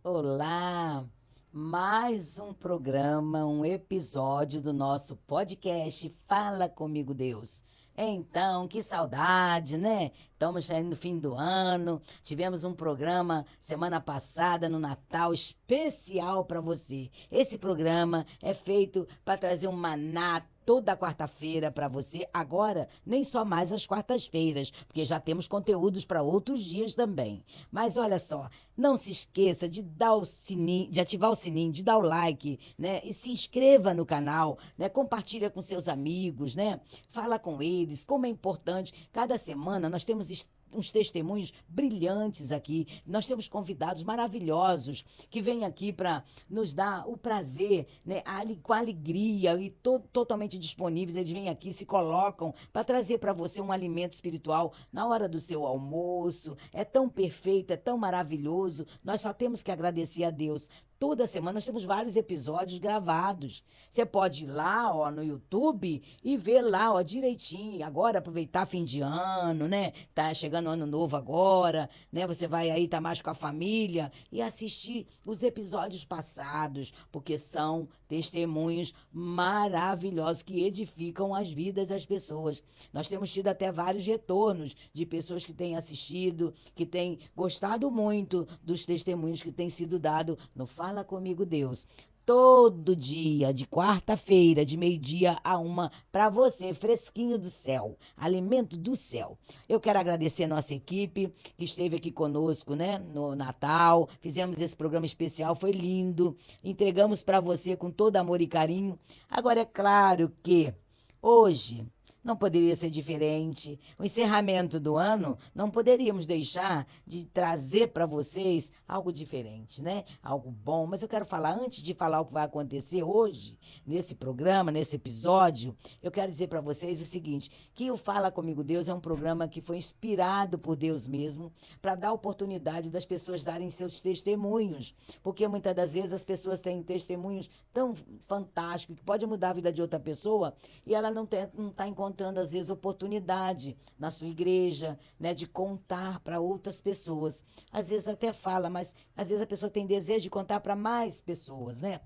Olá! Mais um programa, um episódio do nosso podcast Fala Comigo Deus. Então, que saudade, né? Estamos saindo no fim do ano. Tivemos um programa semana passada no Natal especial para você. Esse programa é feito para trazer um maná toda quarta-feira para você. Agora, nem só mais às quartas-feiras, porque já temos conteúdos para outros dias também. Mas olha só, não se esqueça de dar o sininho, de ativar o sininho, de dar o like, né? E se inscreva no canal, né? Compartilha com seus amigos, né? Fala com eles, como é importante. Cada semana nós temos uns testemunhos brilhantes aqui. Nós temos convidados maravilhosos que vêm aqui para nos dar o prazer, né? Com alegria e totalmente disponíveis. Eles vêm aqui, se colocam para trazer para você um alimento espiritual na hora do seu almoço. É tão perfeito, é tão maravilhoso. Nós só temos que agradecer a Deus. Toda semana nós temos vários episódios gravados. Você pode ir lá, ó, no YouTube e ver lá, ó, direitinho. Agora aproveitar fim de ano, né? Tá chegando o ano novo agora, né? Você vai aí tá mais com a família e assistir os episódios passados, porque são testemunhos maravilhosos que edificam as vidas das pessoas. Nós temos tido até vários retornos de pessoas que têm assistido, que têm gostado muito dos testemunhos que têm sido dado no Fala Comigo Deus. Todo dia, de quarta-feira, de meio-dia a uma, para você, fresquinho do céu, alimento do céu. Eu quero agradecer a nossa equipe que esteve aqui conosco, né, no Natal. Fizemos esse programa especial, foi lindo. Entregamos para você com todo amor e carinho. Agora, é claro que hoje não poderia ser diferente. O encerramento do ano, não poderíamos deixar de trazer para vocês algo diferente, né? Algo bom. Mas eu quero falar, antes de falar o que vai acontecer hoje, nesse programa, nesse episódio, eu quero dizer para vocês o seguinte: que o Fala Comigo Deus é um programa que foi inspirado por Deus mesmo para dar oportunidade das pessoas darem seus testemunhos. Porque muitas das vezes as pessoas têm testemunhos tão fantásticos que pode mudar a vida de outra pessoa e ela não está encontrando, às vezes, oportunidade na sua igreja, né, de contar para outras pessoas. Às vezes até fala, mas às vezes a pessoa tem desejo de contar para mais pessoas, né?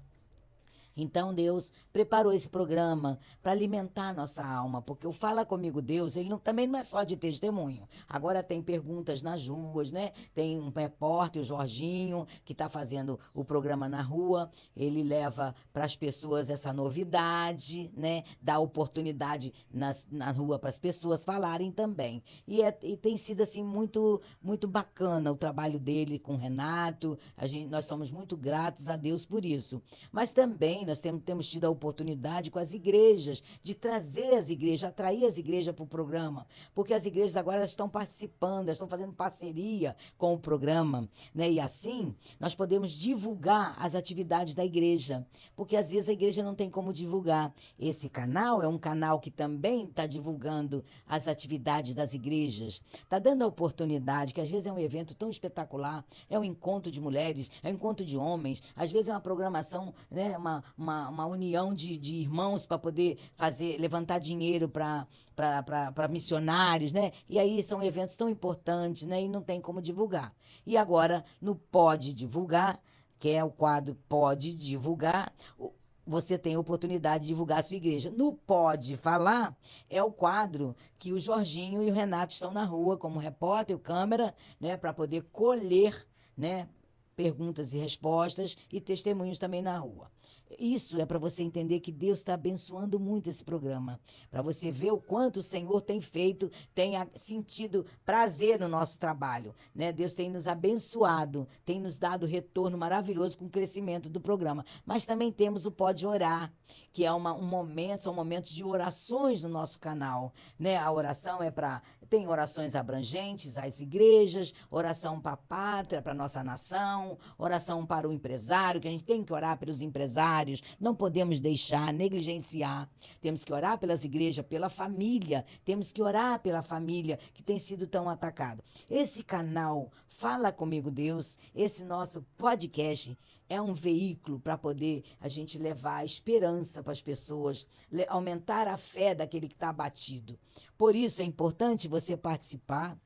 Então Deus preparou esse programa para alimentar a nossa alma, porque o Fala Comigo Deus, ele também não é só de testemunho. Agora tem perguntas nas ruas, né? Tem um repórter, o Jorginho, que está fazendo o programa na rua. Ele leva para as pessoas essa novidade, né? Dá oportunidade na rua para as pessoas falarem também. E tem sido assim muito bacana o trabalho dele com o Renato. Nós somos muito gratos a Deus por isso. Mas também nós temos tido a oportunidade com as igrejas de trazer as igrejas, atrair as igrejas para o programa, porque as igrejas agora estão participando, elas estão fazendo parceria com o programa, né? E assim nós podemos divulgar as atividades da igreja, porque às vezes a igreja não tem como divulgar. Esse canal é um canal que também está divulgando as atividades das igrejas, está dando a oportunidade, que às vezes é um evento tão espetacular, é um encontro de mulheres, é um encontro de homens, às vezes é uma programação, né, uma união de irmãos para poder levantar dinheiro para missionários, né? E aí são eventos tão importantes, né? E não tem como divulgar. E agora, no Pode Divulgar, que é o quadro Pode Divulgar, você tem a oportunidade de divulgar a sua igreja. No Pode Falar, é o quadro que o Jorginho e o Renato estão na rua como repórter, o câmera, né, para poder colher, né, perguntas e respostas e testemunhos também na rua. Isso é para você entender que Deus está abençoando muito esse programa, para você ver o quanto o Senhor tem feito, tem sentido prazer no nosso trabalho, né? Deus tem nos abençoado, tem nos dado retorno maravilhoso com o crescimento do programa. Mas também temos o Pode Orar, que é um momento, são momentos de orações no nosso canal, né? A oração tem orações abrangentes às igrejas, oração para a pátria, para a nossa nação, oração para o empresário, que a gente tem que orar pelos empresários, não podemos deixar, negligenciar. Temos que orar pelas igrejas, pela família, temos que orar pela família que tem sido tão atacada. Esse canal Fala Comigo Deus, esse nosso podcast, é um veículo para poder a gente levar a esperança para as pessoas, aumentar a fé daquele que está abatido. Por isso é importante você participar.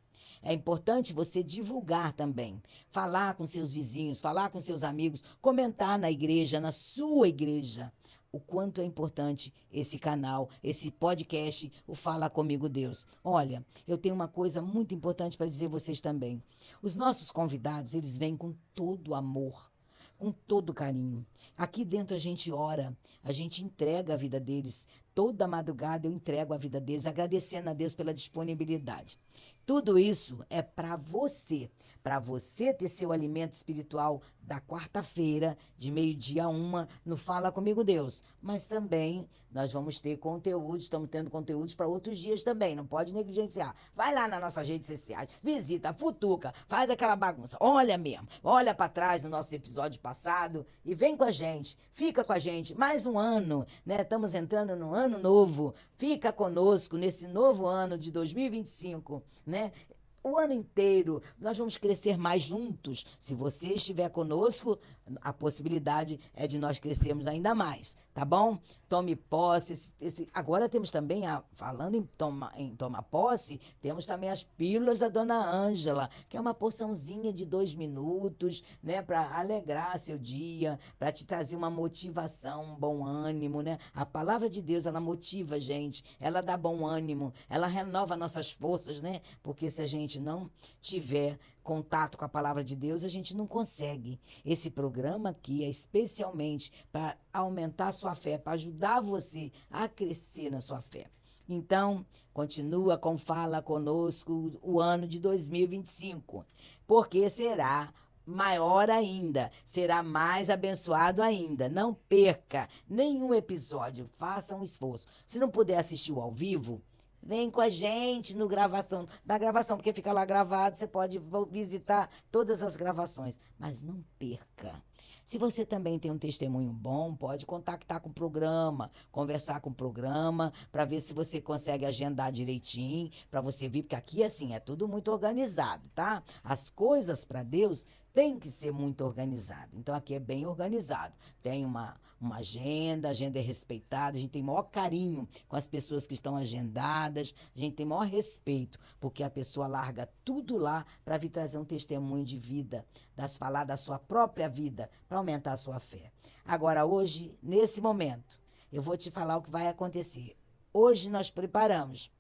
É importante você divulgar também, falar com seus vizinhos, falar com seus amigos, comentar na igreja, na sua igreja. O quanto é importante esse canal, esse podcast, o Fala Comigo Deus. Olha, eu tenho uma coisa muito importante para dizer a vocês também. Os nossos convidados, eles vêm com todo amor, com todo carinho. Aqui dentro a gente ora, a gente entrega a vida deles. Toda madrugada eu entrego a vida deles, agradecendo a Deus pela disponibilidade. Tudo isso é para você ter seu alimento espiritual da quarta-feira, de meio-dia a 1, no Fala Comigo Deus. Mas também nós vamos ter conteúdo, estamos tendo conteúdos para outros dias também, não pode negligenciar. Vai lá nas nossas redes sociais, visita, futuca, faz aquela bagunça, olha mesmo, olha para trás no nosso episódio passado e vem com a gente, fica com a gente, mais um ano, né? Estamos entrando no ano novo, fica conosco nesse novo ano de 2025, né? O ano inteiro, nós vamos crescer mais juntos. Se você estiver conosco, a possibilidade é de nós crescermos ainda mais, tá bom? Tome posse. Agora temos também, falando em tomar posse, temos também as pílulas da Dona Ângela, que é uma porçãozinha de 2 minutos, né? Para alegrar seu dia, para te trazer uma motivação, um bom ânimo, né? A palavra de Deus, ela motiva a gente, ela dá bom ânimo, ela renova nossas forças, né? Porque se a gente não tiver contato com a palavra de Deus, a gente não consegue. Esse programa aqui é especialmente para aumentar a sua fé, para ajudar você a crescer na sua fé. Então, continua com Fala Conosco o ano de 2025, porque será maior ainda, será mais abençoado ainda. Não perca nenhum episódio, faça um esforço. Se não puder assistir ao vivo, vem com a gente na gravação, porque fica lá gravado, você pode visitar todas as gravações, mas não perca. Se você também tem um testemunho bom, pode contactar com o programa, conversar com o programa, para ver se você consegue agendar direitinho, para você vir, porque aqui, assim, é tudo muito organizado, tá? As coisas para Deus tem que ser muito organizado. Então, aqui é bem organizado. Tem uma agenda, a agenda é respeitada, a gente tem maior carinho com as pessoas que estão agendadas, a gente tem maior respeito, porque a pessoa larga tudo lá para vir trazer um testemunho de vida, falar da sua própria vida, para aumentar a sua fé. Agora, hoje, nesse momento, eu vou te falar o que vai acontecer. Hoje nós preparamos.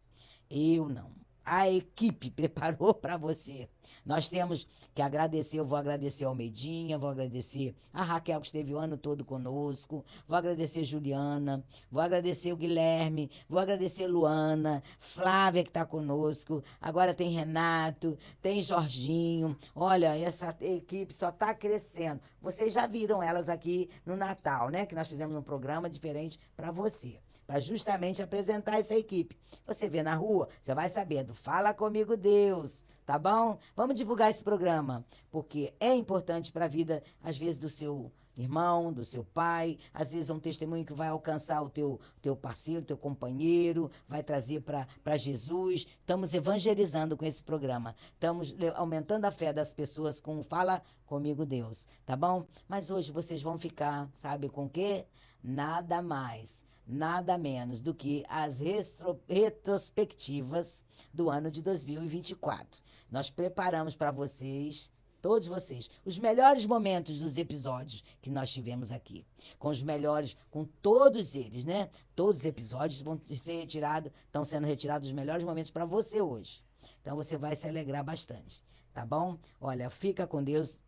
Eu não. A equipe preparou para você. Nós temos que agradecer, eu vou agradecer ao Medinha, vou agradecer a Raquel, que esteve o ano todo conosco, vou agradecer a Juliana, vou agradecer o Guilherme, vou agradecer a Luana, Flávia, que está conosco, agora tem Renato, tem Jorginho. Olha, essa equipe só está crescendo. Vocês já viram elas aqui no Natal, né? Que nós fizemos um programa diferente para você, para justamente apresentar essa equipe. Você vê na rua, você vai saber do Fala Comigo Deus, tá bom? Vamos divulgar esse programa, porque é importante para a vida, às vezes, do seu irmão, do seu pai, às vezes é um testemunho que vai alcançar o teu parceiro, teu companheiro, vai trazer para Jesus. Estamos evangelizando com esse programa, estamos aumentando a fé das pessoas com o Fala Comigo Deus, tá bom? Mas hoje vocês vão ficar, sabe com o quê? Nada mais, nada menos do que as retrospectivas do ano de 2024. Nós preparamos para vocês, todos vocês, os melhores momentos dos episódios que nós tivemos aqui. Com os melhores, com todos eles, né? Todos os episódios vão ser retirados, estão sendo retirados os melhores momentos para você hoje. Então você vai se alegrar bastante, tá bom? Olha, fica com Deus.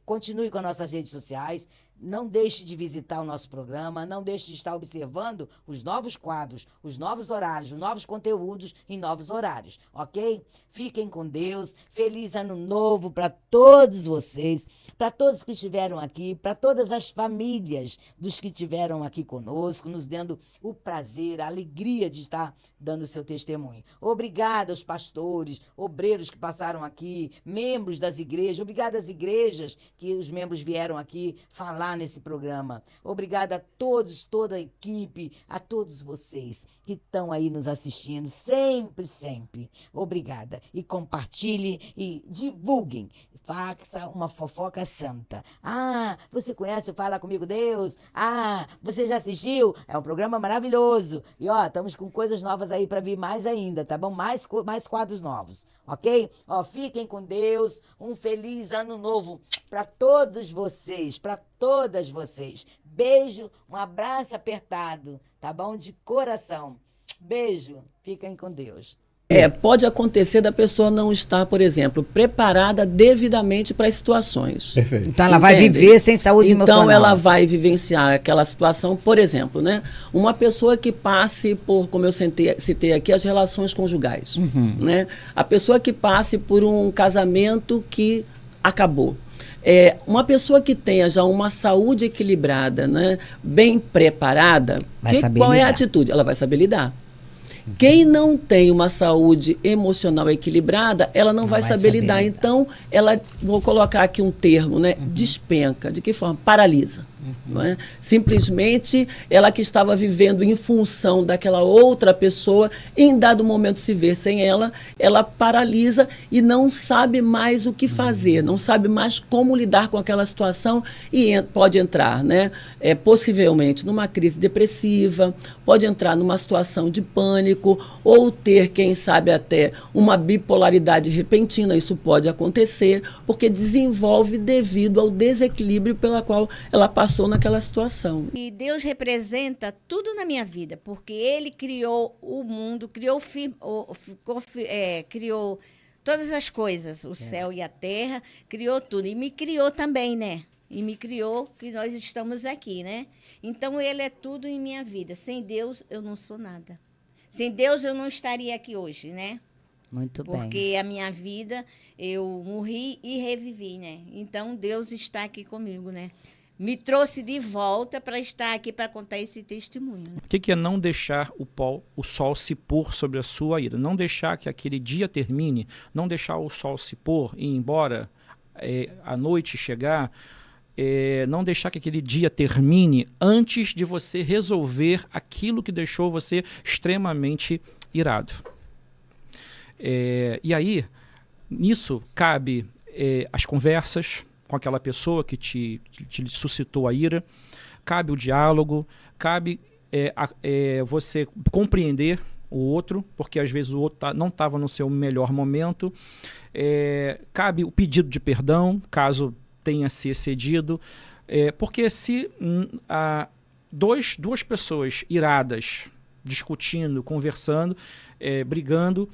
Continue com as nossas redes sociais, não deixe de visitar o nosso programa, não deixe de estar observando os novos quadros, os novos horários, os novos conteúdos em novos horários, ok? Fiquem com Deus, feliz ano novo para todos vocês, para todos que estiveram aqui, para todas as famílias dos que estiveram aqui conosco, nos dando o prazer, a alegria de estar dando o seu testemunho. Obrigada aos pastores, obreiros que passaram aqui, membros das igrejas, obrigada às igrejas que os membros vieram aqui falar nesse programa. Obrigada a todos, toda a equipe, a todos vocês que estão aí nos assistindo, sempre, sempre. Obrigada. E compartilhe e divulguem. Faça uma fofoca santa. Ah, você conhece o Fala Comigo Deus? Ah, você já assistiu? É um programa maravilhoso. E ó, estamos com coisas novas aí para vir mais ainda, tá bom? Mais quadros novos, ok? Ó, fiquem com Deus. Um feliz ano novo para todos vocês, para todas vocês. Beijo, um abraço apertado, tá bom? De coração. Beijo, fiquem com Deus. Pode acontecer da pessoa não estar, por exemplo, preparada devidamente para as situações. Perfeito. Então ela vai viver sem saúde emocional. Então ela vai vivenciar aquela situação, por exemplo, né? Uma pessoa que passe por, como eu citei aqui, as relações conjugais. Né? A pessoa que passe por um casamento que acabou. Uma pessoa que tenha já uma saúde equilibrada, né? Bem preparada, qual é a atitude? Ela vai saber lidar. Quem não tem uma saúde emocional equilibrada, ela não vai saber lidar. Então, vou colocar aqui um termo, né? Despenca. De que forma? Paralisa. Não é? Simplesmente, ela que estava vivendo em função daquela outra pessoa, em dado momento se vê sem ela, ela paralisa e não sabe mais o que fazer, não sabe mais como lidar com aquela situação e pode entrar, né? Possivelmente numa crise depressiva, pode entrar numa situação de pânico ou ter, quem sabe, até uma bipolaridade repentina. Isso pode acontecer porque desenvolve devido ao desequilíbrio pela qual ela passou naquela situação. E Deus representa tudo na minha vida, porque Ele criou o mundo, criou todas as coisas, o céu e a terra, criou tudo. E me criou também, né? E me criou que nós estamos aqui, né? Então, Ele é tudo em minha vida. Sem Deus, eu não sou nada. Sem Deus, eu não estaria aqui hoje, né? Muito bem. Porque a minha vida, eu morri e revivi, né? Então, Deus está aqui comigo, né? Me trouxe de volta para estar aqui para contar esse testemunho. O que é não deixar o sol se pôr sobre a sua ira? Não deixar que aquele dia termine, não deixar o sol se pôr e ir embora, a noite chegar, não deixar que aquele dia termine antes de você resolver aquilo que deixou você extremamente irado. E aí, nisso cabe as conversas com aquela pessoa que te suscitou a ira, cabe o diálogo, cabe você compreender o outro, porque às vezes o outro não estava no seu melhor momento, cabe o pedido de perdão, caso tenha se excedido, porque se duas pessoas iradas, discutindo, conversando, brigando,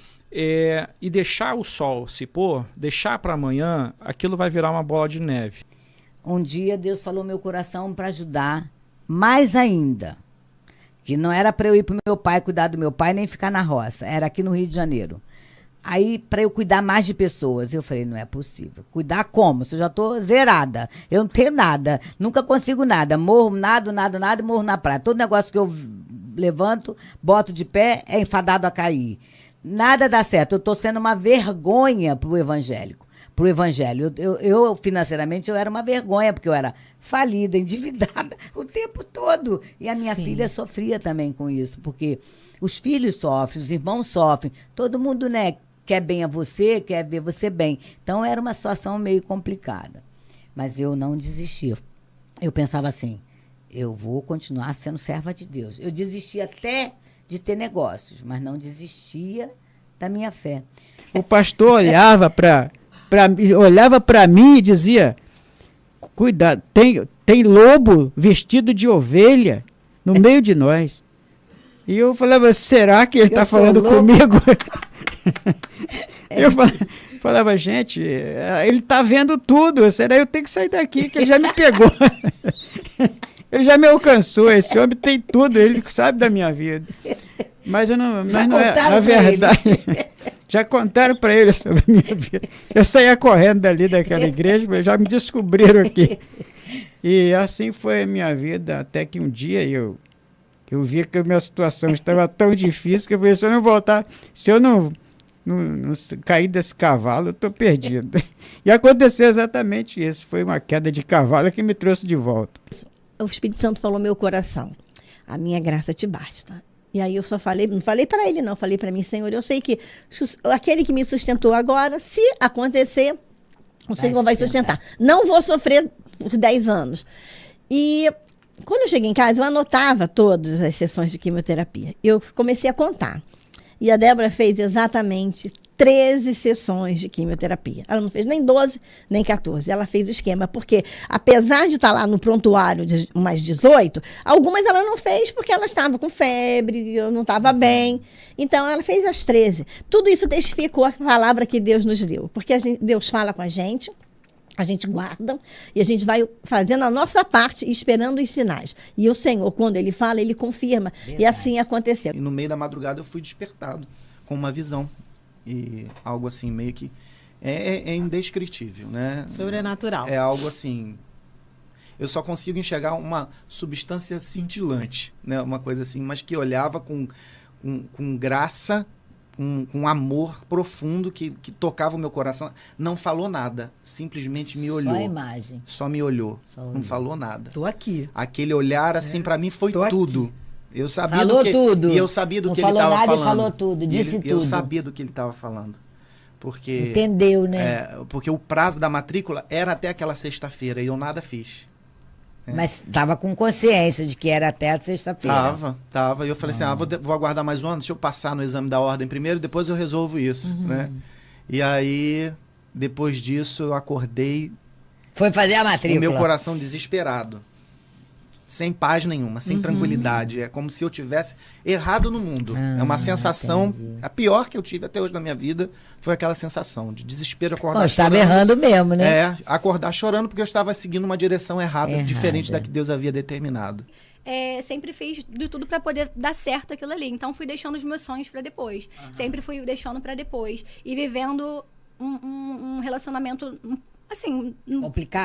e deixar o sol se pôr, deixar para amanhã, aquilo vai virar uma bola de neve. Um dia Deus falou no meu coração para ajudar mais ainda. Que não era para eu ir para o meu pai, cuidar do meu pai, nem ficar na roça. Era aqui no Rio de Janeiro. Aí, para eu cuidar mais de pessoas, eu falei, não é possível. Cuidar como? Se eu já estou zerada. Eu não tenho nada. Nunca consigo nada. Morro, nada, e morro na praia. Todo negócio que eu levanto, boto de pé, é enfadado a cair. Nada dá certo. Eu estou sendo uma vergonha pro evangelho. Eu, financeiramente, eu era uma vergonha, porque eu era falida, endividada o tempo todo. E a minha filha sofria também com isso, porque os filhos sofrem, os irmãos sofrem. Todo mundo, né, quer bem a você, quer ver você bem. Então, era uma situação meio complicada. Mas eu não desisti. Eu pensava assim, eu vou continuar sendo serva de Deus. Eu desisti até de ter negócios, mas não desistia da minha fé. O pastor olhava para mim e dizia, cuidado, tem lobo vestido de ovelha no meio de nós. E eu falava, será que ele está falando comigo? Eu falava, gente, ele está vendo tudo, será que eu tenho que sair daqui, que ele já me pegou. Ele já me alcançou, esse homem tem tudo, ele sabe da minha vida. Mas não é a verdade. Já contaram para ele sobre a minha vida. Eu saía correndo dali daquela igreja, mas já me descobriram aqui. E assim foi a minha vida, até que um dia eu vi que a minha situação estava tão difícil que eu falei, se eu não caí desse cavalo, eu estou perdido. E aconteceu exatamente isso. Foi uma queda de cavalo que me trouxe de volta. O Espírito Santo falou meu coração. A minha graça te basta. E aí eu só falei, não falei para ele não, falei para mim, Senhor, eu sei que aquele que me sustentou agora, se acontecer, o Senhor vai sustentar. Não vou sofrer por 10 anos. E quando eu cheguei em casa, eu anotava todas as sessões de quimioterapia. Eu comecei a contar. E a Débora fez exatamente 13 sessões de quimioterapia. Ela não fez nem 12, nem 14. Ela fez o esquema, porque apesar de estar lá no prontuário de umas 18, algumas ela não fez porque ela estava com febre, eu não estava bem. Então, ela fez as 13. Tudo isso testificou a palavra que Deus nos deu. Porque Deus fala com a gente guarda e a gente vai fazendo a nossa parte e esperando os sinais. E o Senhor, quando Ele fala, Ele confirma. Verdade. E assim aconteceu. E no meio da madrugada eu fui despertado com uma visão. E algo assim, meio que é indescritível, né? Sobrenatural. É algo assim... Eu só consigo enxergar uma substância cintilante, né? Uma coisa assim, mas que olhava com graça, com amor profundo que tocava o meu coração. Não falou nada, simplesmente me olhou. Só a imagem. Só me olhou, não falou nada. Tô aqui. Aquele olhar, assim, pra mim foi tudo. Eu sabia falou do que... tudo. E eu sabia do não que ele estava falando. Falou tudo, disse tudo. Eu sabia do que ele estava falando. Porque... Entendeu, né? Porque o prazo da matrícula era até aquela sexta-feira e eu nada fiz. Mas estava com consciência de que era até a sexta-feira. Tava. E eu falei assim, vou aguardar mais um ano, deixa eu passar no exame da ordem primeiro, depois eu resolvo isso, né? E aí, depois disso, eu acordei... Foi fazer a matrícula. Com o meu coração desesperado. Sem paz nenhuma, sem tranquilidade. É como se eu tivesse errado no mundo. É uma sensação... Entendi. A pior que eu tive até hoje na minha vida foi aquela sensação de desespero, acordar chorando. Estava errando mesmo, né? Acordar chorando porque eu estava seguindo uma direção errada, diferente da que Deus havia determinado. Sempre fiz de tudo para poder dar certo aquilo ali. Então, fui deixando os meus sonhos para depois. Sempre fui deixando para depois. E vivendo um relacionamento... assim,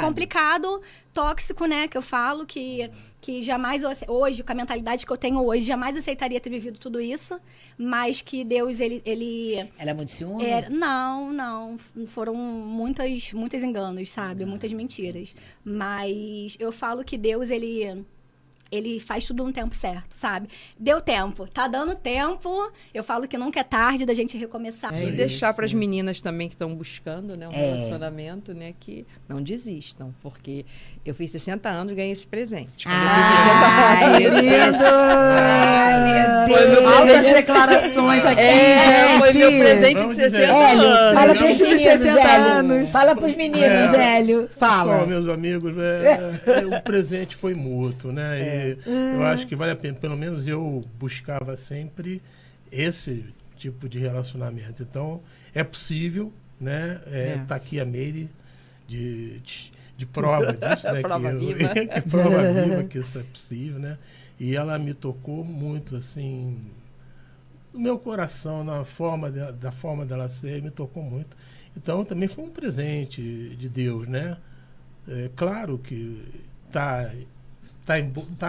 complicado, tóxico, né, que eu falo, que jamais, hoje, com a mentalidade que eu tenho hoje, jamais aceitaria ter vivido tudo isso, mas que Deus, ele... Ela é muito ciúme? Não, foram muitos enganos, sabe, muitas mentiras, mas eu falo que Deus, ele faz tudo no tempo certo, sabe? Deu tempo, tá dando tempo. Eu falo que nunca é tarde da gente recomeçar. E deixar para as meninas também que estão buscando, né, um relacionamento, né, que não desistam, porque eu fiz 60 anos e ganhei esse presente. Ai, meu Deus! Foi meu presente de declarações aqui, gente. Foi meu presente de 60 anos. Fala pros meninos, Hélio. Fala pros meninos, Hélio. Fala. Pessoal, meus amigos, o presente foi mútuo, né? Eu acho que vale a pena. Pelo menos eu buscava sempre esse tipo de relacionamento. Então, é possível, né? Tá aqui a Meire de prova disso, né? Prova viva. Que prova viva que isso é possível, né? E ela me tocou muito, assim, no meu coração, da forma dela ser, me tocou muito. Então, também foi um presente de Deus, né? Claro que tá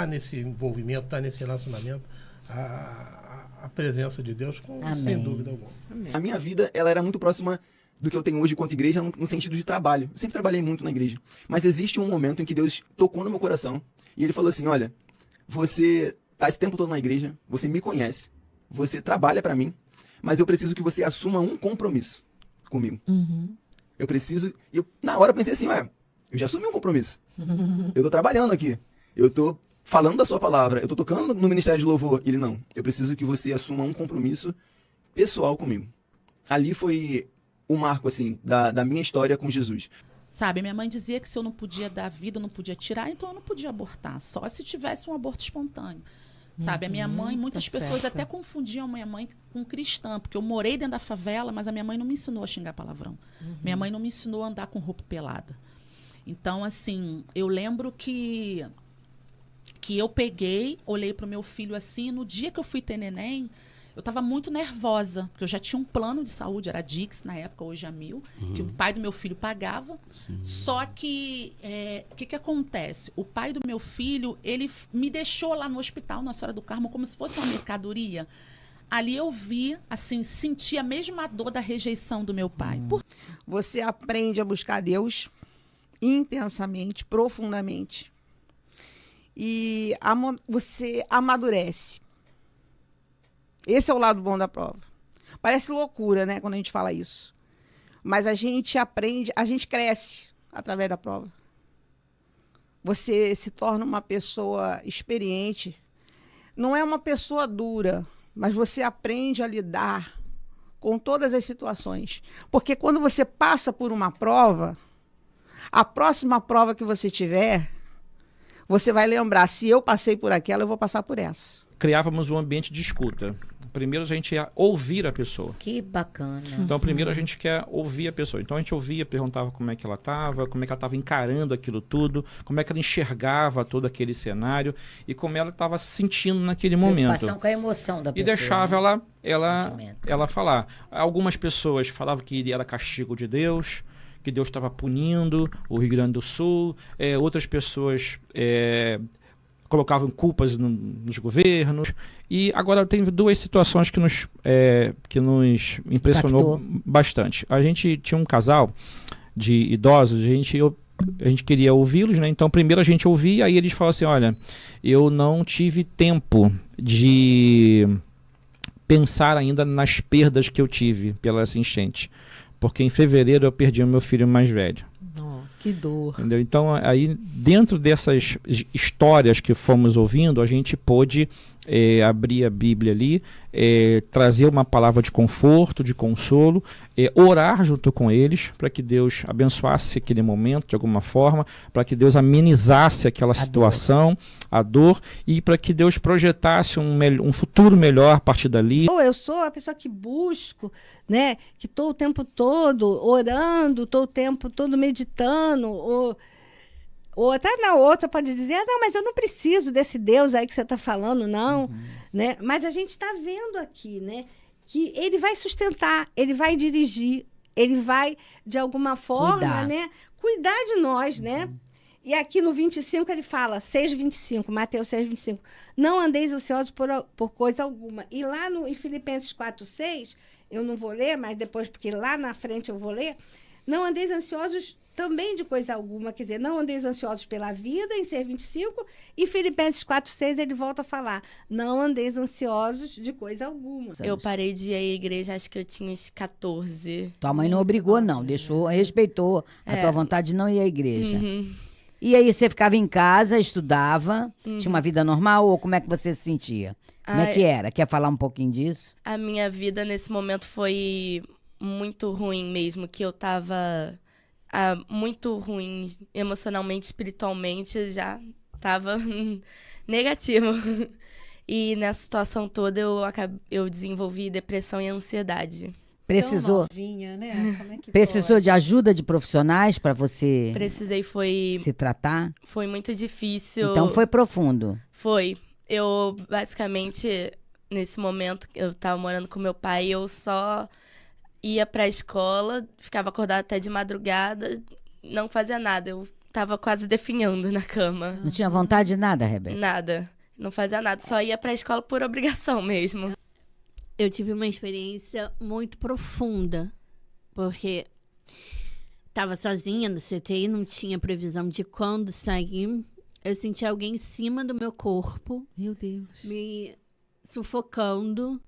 nesse envolvimento, tá nesse relacionamento, a presença de Deus, sem dúvida alguma. Amém. A minha vida, ela era muito próxima do que eu tenho hoje quanto igreja, no sentido de trabalho. Eu sempre trabalhei muito na igreja. Mas existe um momento em que Deus tocou no meu coração e Ele falou assim, olha, você tá esse tempo todo na igreja, você me conhece, você trabalha para mim, mas eu preciso que você assuma um compromisso comigo. Eu preciso... na hora eu pensei assim, eu já assumi um compromisso. Eu tô trabalhando aqui. Eu tô falando da sua palavra, eu tô tocando no Ministério de Louvor. Ele, não, eu preciso que você assuma um compromisso pessoal comigo. Ali foi o marco, assim, da minha história com Jesus. Sabe, minha mãe dizia que se eu não podia dar vida, eu não podia tirar, então eu não podia abortar, só se tivesse um aborto espontâneo. Sabe, a minha mãe, muitas pessoas até confundiam a minha mãe com cristã, porque eu morei dentro da favela, mas a minha mãe não me ensinou a xingar palavrão. Minha mãe não me ensinou a andar com roupa pelada. Então, assim, eu lembro que eu peguei, olhei para o meu filho assim, no dia que eu fui ter neném, eu estava muito nervosa, porque eu já tinha um plano de saúde, era Dix na época, hoje é 1000, que o pai do meu filho pagava. Só que, o que acontece? O pai do meu filho, ele me deixou lá no hospital, Nossa Senhora do Carmo, como se fosse uma mercadoria. ali eu vi, assim, senti a mesma dor da rejeição do meu pai. Por Você aprende a buscar Deus intensamente, profundamente. E você amadurece. Esse é o lado bom da prova. Parece loucura, né, quando a gente fala isso. Mas a gente aprende, a gente cresce através da prova. Você se torna uma pessoa experiente. Não é uma pessoa dura, mas você aprende a lidar com todas as situações. Porque quando você passa por uma prova, a próxima prova que você tiver, você vai lembrar, se eu passei por aquela, eu vou passar por essa. Criávamos um ambiente de escuta. Primeiro a gente ia ouvir a pessoa. Que bacana. Então, primeiro a gente quer ouvir a pessoa. Então, a gente ouvia, perguntava como é que ela estava, como é que ela estava encarando aquilo tudo, como é que ela enxergava todo aquele cenário e como ela estava se sentindo naquele momento. Preocupação com a emoção da pessoa. E deixava, né? ela falar. Algumas pessoas falavam que era castigo de Deus, que Deus estava punindo o Rio Grande do Sul. Outras pessoas colocavam culpas nos governos. E agora tem duas situações que nos impressionou bastante. A gente tinha um casal de idosos, a gente queria ouvi-los, né? Então primeiro a gente ouvia, aí eles falavam assim, olha, eu não tive tempo de pensar ainda nas perdas que eu tive pelas enchentes, porque em fevereiro eu perdi o meu filho mais velho. Nossa, que dor. Entendeu? Então, aí, dentro dessas histórias que fomos ouvindo, a gente pôde abrir a Bíblia ali, trazer uma palavra de conforto, de consolo, orar junto com eles, para que Deus abençoasse aquele momento de alguma forma, para que Deus amenizasse aquela situação, a dor, e para que Deus projetasse um futuro melhor a partir dali. Eu sou a pessoa que busco, né? Que estou o tempo todo orando, estou o tempo todo meditando, ou até na outra pode dizer, não, mas eu não preciso desse Deus aí que você está falando, não. Né? Mas a gente está vendo aqui, né? Que ele vai sustentar, ele vai dirigir, ele vai, de alguma forma, né? Cuidar de nós, né? E aqui no 25 ele fala, 6,25, Mateus 6,25, não andeis ansiosos por coisa alguma. E lá em Filipenses 4,6, eu não vou ler, mas depois, porque lá na frente eu vou ler, não andeis ansiosos também de coisa alguma, quer dizer, não andeis ansiosos pela vida, em 6,25, e Filipenses 4,6 ele volta a falar, não andeis ansiosos de coisa alguma. Eu parei de ir à igreja, acho que eu tinha uns 14. Tua mãe não obrigou, não, respeitou a tua vontade de não ir à igreja. E aí você ficava em casa, estudava, tinha uma vida normal, ou como é que você se sentia? Como é que era? Quer falar um pouquinho disso? A minha vida nesse momento foi muito ruim mesmo, que eu tava muito ruim emocionalmente, espiritualmente, já tava negativo. E nessa situação toda eu desenvolvi depressão e ansiedade. Precisou? Tão novinha, né? Como é que Precisou pode? de ajuda de profissionais para você Precisei, se tratar? Foi muito difícil. Então foi profundo. Foi. Eu, basicamente, nesse momento, eu tava morando com meu pai, eu só ia pra escola, ficava acordada até de madrugada, não fazia nada. Eu tava quase definhando na cama. Não tinha vontade de nada, Rebeca? Nada. Não fazia nada. Só ia pra escola por obrigação mesmo. Eu tive uma experiência muito profunda, porque estava sozinha no CTI, não tinha previsão de quando sair. Eu senti alguém em cima do meu corpo. Meu Deus. Me sufocando.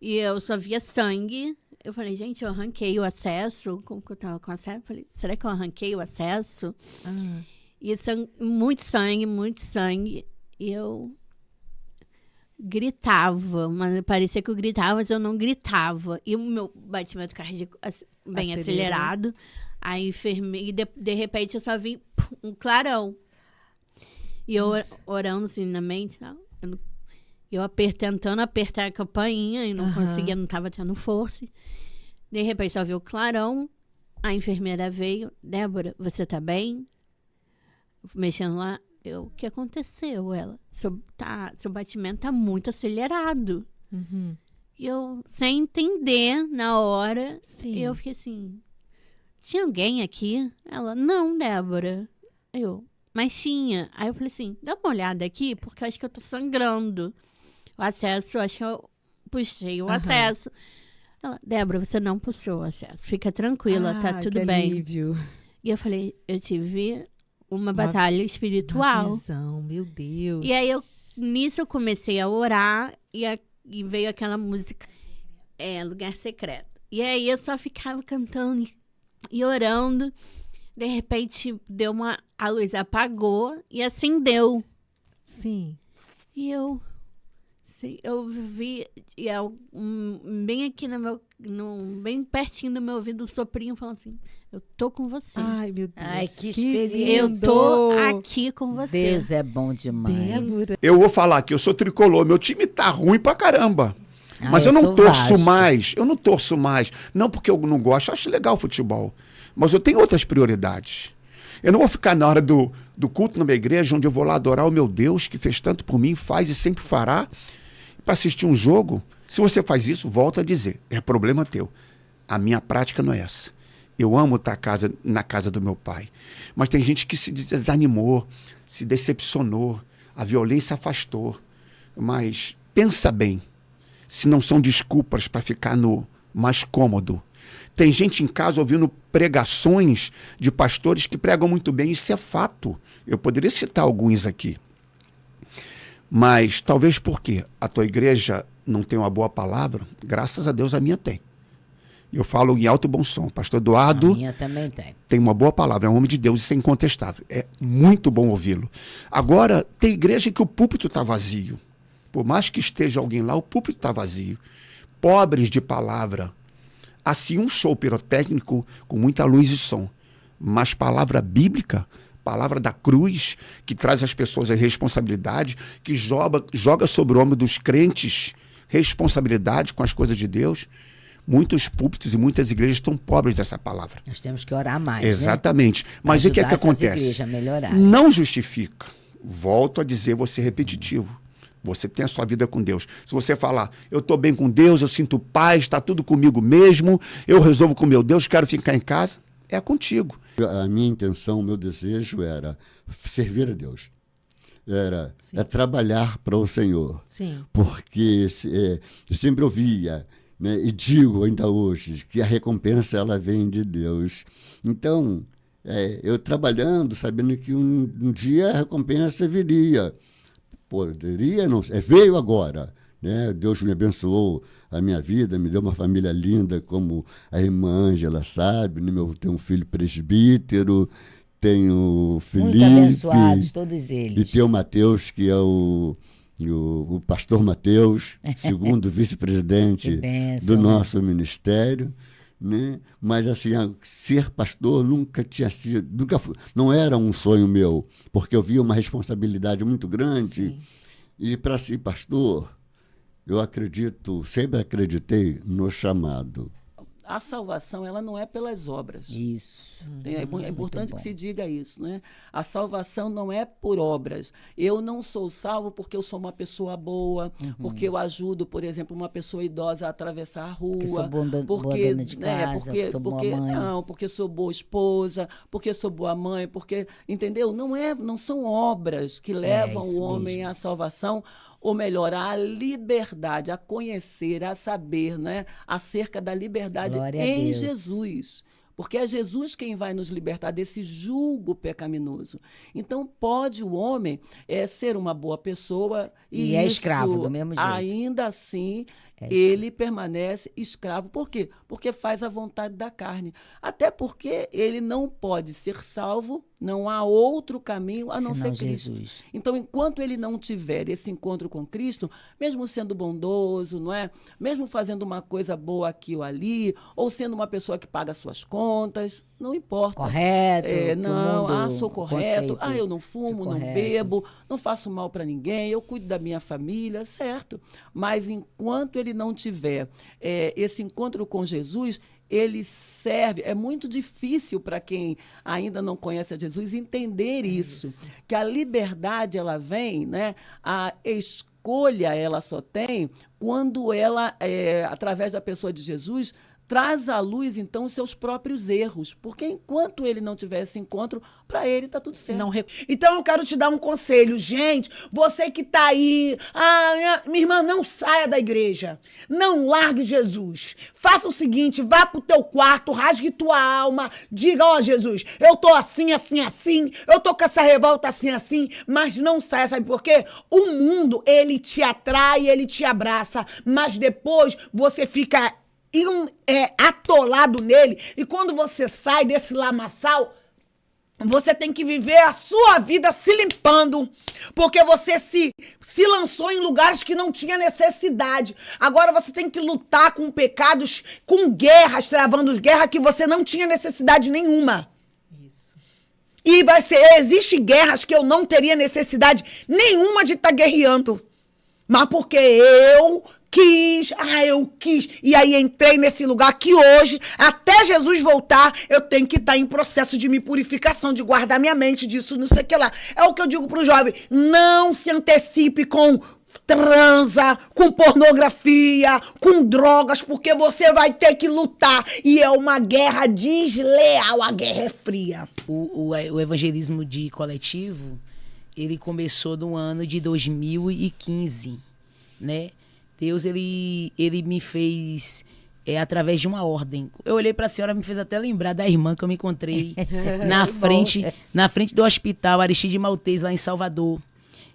E eu só via sangue. Eu falei, gente, eu arranquei o acesso. Como que eu tava com acesso? Eu falei, será que eu arranquei o acesso? E muito sangue. E eu gritava, mas parecia que eu gritava, mas eu não gritava. E o meu batimento cardíaco bem acelerado. Aí enfermei, e de repente eu só vi um clarão. E eu orando assim na mente, tal. Eu tentando apertar a campainha e não conseguia, não estava tendo força. De repente só vi o clarão, a enfermeira veio, Débora, você tá bem? Mexendo lá, o que aconteceu? Ela, seu batimento tá muito acelerado. E eu, sem entender na hora, eu fiquei assim, tinha alguém aqui? Ela, não, Débora. Mas tinha. Aí eu falei assim, dá uma olhada aqui, porque eu acho que eu tô sangrando. O acesso, eu acho que puxei o acesso. Ela, Débora, você não puxou o acesso. Fica tranquila, tá tudo que bem. alívio. E eu falei, eu tive uma batalha espiritual. Uma visão, meu Deus. E aí, nisso eu comecei a orar e veio aquela música, Lugar Secreto. E aí eu só ficava cantando e orando. De repente, a luz apagou e acendeu. Sim. E eu vi, bem aqui bem pertinho do meu ouvido, o soprinho falando assim, eu tô com você. Ai, meu Deus. Ai, que experiência. Eu tô aqui com você. Deus é bom demais. Débora. Eu vou falar que eu sou tricolor, meu time tá ruim pra caramba. Mas eu eu não sou torço Vasco. mais, eu não torço mais. Não porque eu não gosto, eu acho legal o futebol. Mas eu tenho outras prioridades. Eu não vou ficar na hora do culto numa igreja onde eu vou lá adorar o meu Deus, que fez tanto por mim, faz e sempre fará, para assistir um jogo. Se você faz isso, volta a dizer, é problema teu. A minha prática não é essa. Eu amo estar na casa do meu pai. Mas tem gente que se desanimou, se decepcionou, a violência afastou. Mas pensa bem, se não são desculpas para ficar no mais cômodo. Tem gente em casa ouvindo pregações de pastores que pregam muito bem, isso é fato. Eu poderia citar alguns aqui. Mas talvez porque a tua igreja não tem uma boa palavra, graças a Deus a minha tem. Eu falo em alto e bom som. Pastor Eduardo A minha também tem uma boa palavra, é um homem de Deus, isso é incontestável. É muito bom ouvi-lo. Agora, tem igreja que o púlpito está vazio. Por mais que esteja alguém lá, o púlpito está vazio. Pobres de palavra. Assim, um show pirotécnico com muita luz e som. Mas palavra bíblica, palavra da cruz, que traz às pessoas a responsabilidade, que joga sobre o ombro dos crentes responsabilidade com as coisas de Deus. Muitos púlpitos e muitas igrejas estão pobres dessa palavra. Nós temos que orar mais. Exatamente. Né? Mas o que é que Ajudar essas acontece? igrejas a melhorar. Não justifica. Volto a dizer, vou ser repetitivo. Você tem a sua vida com Deus. Se você falar, eu estou bem com Deus, eu sinto paz, está tudo comigo mesmo, eu resolvo com meu Deus, quero ficar em casa, é contigo. A minha intenção, o meu desejo era servir a Deus. É trabalhar para o Senhor. Sim. Porque eu sempre ouvia, né, e digo ainda hoje, que a recompensa ela vem de Deus. Então, eu trabalhando, sabendo que um dia a recompensa viria. Poderia, não sei, veio agora. Né? Deus me abençoou a minha vida, me deu uma família linda, como a irmã Ângela sabe. Né? Eu tenho um filho presbítero, tenho o Felipe. Muito abençoados, todos eles. E tem o Mateus, que é o pastor Mateus, segundo vice-presidente do nosso ministério. Né? Mas assim, ser pastor nunca tinha sido, não era um sonho meu, porque eu via uma responsabilidade muito grande. Sim. E para ser pastor, eu sempre acreditei no chamado. A salvação, ela não é pelas obras. Isso. É importante que se diga isso, né? A salvação não é por obras. Eu não sou salvo porque eu sou uma pessoa boa, porque eu ajudo, por exemplo, uma pessoa idosa a atravessar a rua. Porque sou boa dona de casa, sou boa mãe. Não, porque sou boa esposa, porque sou boa mãe, porque, entendeu? Não são obras que levam o homem à salvação, ou melhor, à liberdade, a conhecer, a saber, né, acerca da liberdade em Jesus. Porque é Jesus quem vai nos libertar desse jugo pecaminoso. Então, pode o homem ser uma boa pessoa e é escravo do mesmo jeito. Ainda assim, ele permanece escravo. Por quê? Porque faz a vontade da carne. Até porque ele não pode ser salvo, não há outro caminho a não ser Cristo. Jesus. Então, enquanto ele não tiver esse encontro com Cristo, mesmo sendo bondoso, não é? Mesmo fazendo uma coisa boa aqui ou ali, ou sendo uma pessoa que paga suas contas, não importa. Correto. Sou correto. Eu não fumo, não bebo, não faço mal para ninguém, eu cuido da minha família, certo. Mas enquanto ele não tiver esse encontro com Jesus, ele serve. É muito difícil para quem ainda não conhece a Jesus entender isso. Que a liberdade, ela vem, né? A escolha, ela só tem quando ela, através da pessoa de Jesus, traz à luz, então, os seus próprios erros. Porque enquanto ele não tiver esse encontro, para ele está tudo certo. Então eu quero te dar um conselho, gente. Você que tá aí, minha irmã, não saia da igreja. Não largue Jesus. Faça o seguinte, vá pro teu quarto, rasgue tua alma, diga, ó Jesus, eu tô assim, assim, assim, eu tô com essa revolta assim, assim, mas não saia, sabe por quê? O mundo, ele te atrai, ele te abraça, mas depois você fica atolado nele, e quando você sai desse lamaçal, você tem que viver a sua vida se limpando, porque você se lançou em lugares que não tinha necessidade. Agora você tem que lutar com pecados, com guerras, travando guerras que você não tinha necessidade nenhuma. E existe guerras que eu não teria necessidade nenhuma de estar guerreando, mas porque eu quis, e aí entrei nesse lugar que hoje, até Jesus voltar, eu tenho que estar em processo de purificação, de guardar minha mente disso, não sei o que lá. É o que eu digo pro jovem, não se antecipe com transa, com pornografia, com drogas, porque você vai ter que lutar, e é uma guerra desleal, a guerra é fria. O evangelismo de coletivo, ele começou no ano de 2015, né? Deus, ele me fez através de uma ordem. Eu olhei para a senhora, me fez até lembrar da irmã que eu me encontrei na frente do hospital Aristide Maltês, lá em Salvador.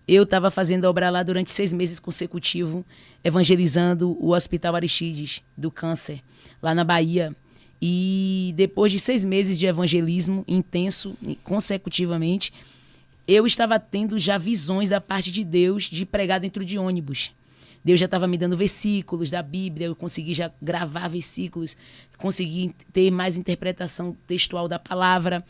Eu estava fazendo obra lá durante 6 meses consecutivos, evangelizando o Hospital Aristides do câncer, lá na Bahia. E depois de 6 meses de evangelismo intenso, consecutivamente, eu estava tendo já visões da parte de Deus de pregar dentro de ônibus. Deus já estava me dando versículos da Bíblia, eu consegui já gravar versículos, consegui ter mais interpretação textual da palavra.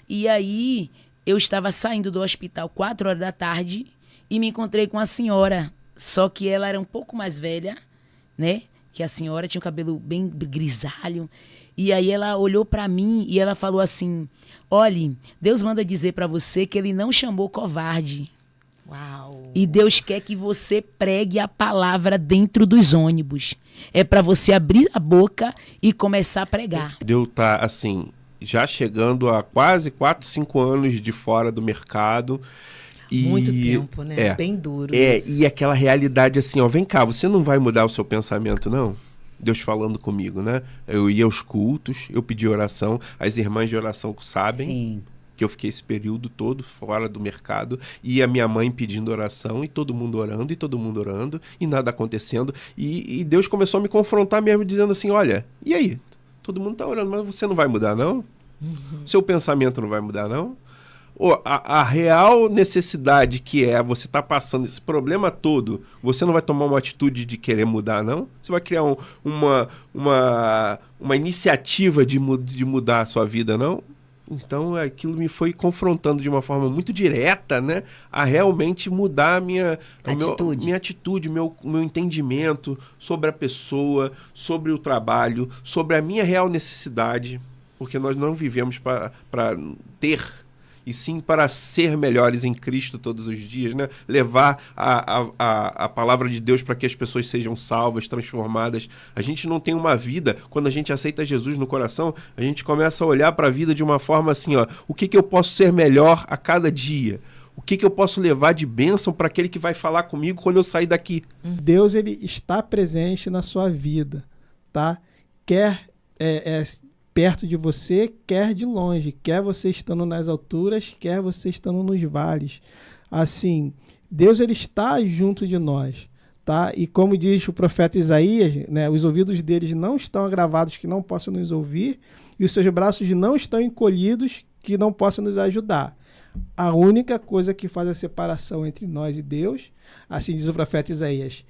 E aí, eu estava saindo do hospital 4 horas da tarde e me encontrei com a senhora, só que ela era um pouco mais velha, né? Que a senhora tinha o cabelo bem grisalho. E aí ela olhou para mim e ela falou assim, olhe, Deus manda dizer para você que ele não chamou covarde. Uau. E Deus quer que você pregue a palavra dentro dos ônibus. É para você abrir a boca e começar a pregar. Deus tá assim, já chegando a quase 4, 5 anos de fora do mercado. E muito tempo, né? Bem duro. E aquela realidade assim, ó, vem cá, você não vai mudar o seu pensamento, não? Deus falando comigo, né? Eu ia aos cultos, eu pedi oração, as irmãs de oração sabem. Sim. Que eu fiquei esse período todo fora do mercado, e a minha mãe pedindo oração, e todo mundo orando, e nada acontecendo, e Deus começou a me confrontar mesmo, dizendo assim, olha, e aí? Todo mundo tá orando, mas você não vai mudar, não? Seu pensamento não vai mudar, não? A real necessidade que você tá passando esse problema todo, você não vai tomar uma atitude de querer mudar, não? Você vai criar uma iniciativa de mudar a sua vida, não? Então, aquilo me foi confrontando de uma forma muito direta, né? A realmente mudar a minha atitude, meu entendimento sobre a pessoa, sobre o trabalho, sobre a minha real necessidade. Porque nós não vivemos para ter, e sim para ser melhores em Cristo todos os dias, né? Levar a palavra de Deus para que as pessoas sejam salvas, transformadas. A gente não tem uma vida, quando a gente aceita Jesus no coração, a gente começa a olhar para a vida de uma forma assim, ó, o que eu posso ser melhor a cada dia? O que eu posso levar de bênção para aquele que vai falar comigo quando eu sair daqui? Deus, ele está presente na sua vida, tá? Quer perto de você, quer de longe, quer você estando nas alturas, quer você estando nos vales. Assim, Deus, ele está junto de nós, tá? E como diz o profeta Isaías, né, os ouvidos deles não estão agravados que não possam nos ouvir, e os seus braços não estão encolhidos que não possam nos ajudar. A única coisa que faz a separação entre nós e Deus, assim diz o profeta Isaías,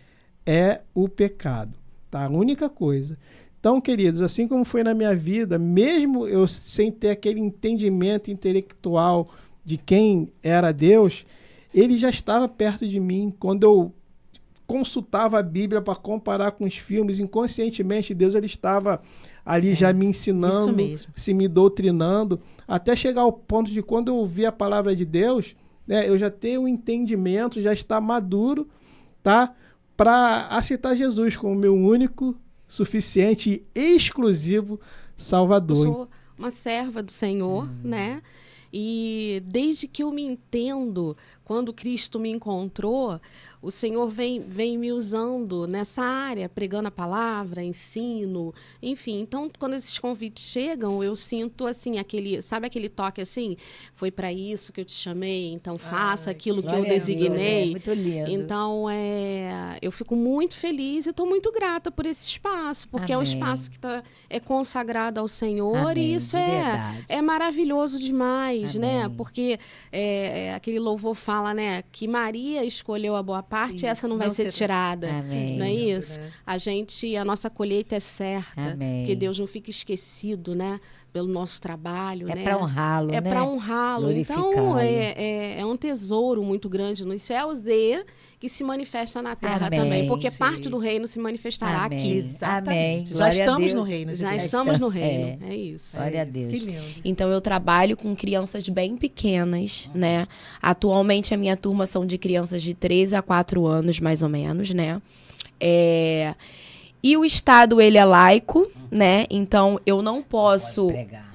é o pecado, tá? A única coisa. Então, queridos, assim como foi na minha vida, mesmo eu sem ter aquele entendimento intelectual de quem era Deus, ele já estava perto de mim. Quando eu consultava a Bíblia para comparar com os filmes, inconscientemente Deus, ele estava ali já me ensinando, se me doutrinando, até chegar ao ponto de quando eu ouvir a palavra de Deus, né, eu já ter um entendimento, já estar maduro, tá, para aceitar Jesus como meu único suficiente e exclusivo Salvador. Eu sou uma serva do Senhor, né? E desde que eu me entendo, quando Cristo me encontrou, o Senhor vem me usando nessa área, pregando a palavra, ensino, enfim. Então, quando esses convites chegam, eu sinto, assim, sabe aquele toque, assim? Foi para isso que eu te chamei, então faça aquilo que eu designei. Muito lindo. Então, eu fico muito feliz e estou muito grata por esse espaço, porque é um espaço que é consagrado ao Senhor. Amém. E isso verdade. é maravilhoso demais, né? Porque aquele louvor fala, né, que Maria escolheu a boa parte, essa não vai ser tirada. Amém. Não é isso? Né? A nossa colheita é certa. Amém. Porque Deus não fica esquecido, né? Pelo nosso trabalho, né? Para honrá-lo, É né? para honrá-lo. Então, é um tesouro muito grande nos céus que se manifesta na terra Amém. também. Porque parte do reino se manifestará Amém. aqui. Amém. Já Glória a estamos Deus. no reino. Já estamos no reino. É isso. Glória a Deus. Que lindo. Então, eu trabalho com crianças bem pequenas, né? Atualmente, a minha turma são de crianças de 3 a 4 anos, mais ou menos, né? E o Estado, ele é laico, né? Então, eu não posso